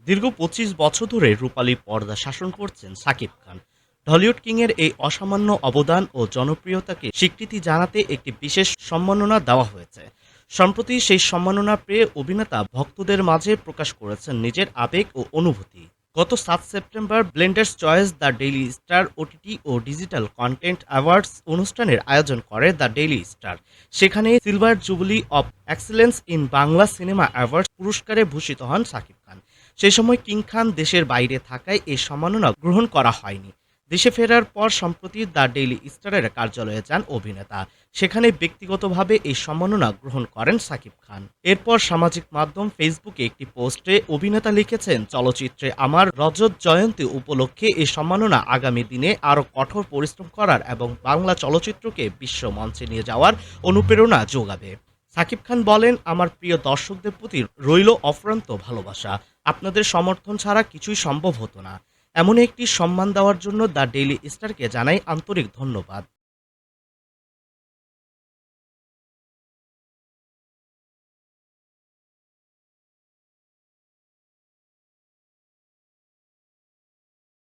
দীর্ঘ ২৫ বছর ধরে রূপালী পর্দা শাসন করছেন শাকিব খান। ঢলিউড কিংয়ের এই অসামান্য অবদান ও জনপ্রিয়তাকে স্বীকৃতি জানাতে একটি বিশেষ সম্মাননা দেওয়া হয়েছে। সম্প্রতি সেই সম্মাননা পেয়ে অভিনেতা ভক্তদের মাঝে প্রকাশ করেছেন নিজের আবেগ ও অনুভূতি। গত ৭ September Blenders Choice the Daily Star OTT ও ডিজিটাল কন্টেন্ট অ্যাওয়ার্ডস অনুষ্ঠানের আয়োজন করে দ্য ডেইলি স্টার। সেখানে silver jubilee of excellence in Bangla cinema awards পুরস্কারে ভূষিত হন শাকিব খান। সেই সময় কিং খান দেশের বাইরে থাকায় এই সম্মাননা গ্রহণ করা হয়নি। দেশে ফেরার পর সম্প্রতি দ্য ডেইলি স্টারের কার্যালয়ে যান অভিনেতা। সেখানে ব্যক্তিগতভাবে এই সম্মাননা গ্রহণ করেন শাকিব খান। এরপর সামাজিক মাধ্যম ফেসবুকে একটি পোস্টে অভিনেতা লিখেছেন, চলচ্চিত্রে আমার রজত জয়ন্তী উপলক্ষে এই সম্মাননা আগামী দিনে আরও কঠোর পরিশ্রম করার এবং বাংলা চলচ্চিত্রকে বিশ্ব মঞ্চে নিয়ে যাওয়ার অনুপ্রেরণা যোগাবে। শাকিব খান বলেন, আমার প্রিয় দর্শকদের প্রতি রইল অফুরন্ত ভালোবাসা। আপনাদের সমর্থন ছাড়া কিছুই সম্ভব হতো না। এমন একটি সম্মান দেওয়ার জন্য দ্য ডেইলি স্টারকে জানাই আন্তরিক ধন্যবাদ।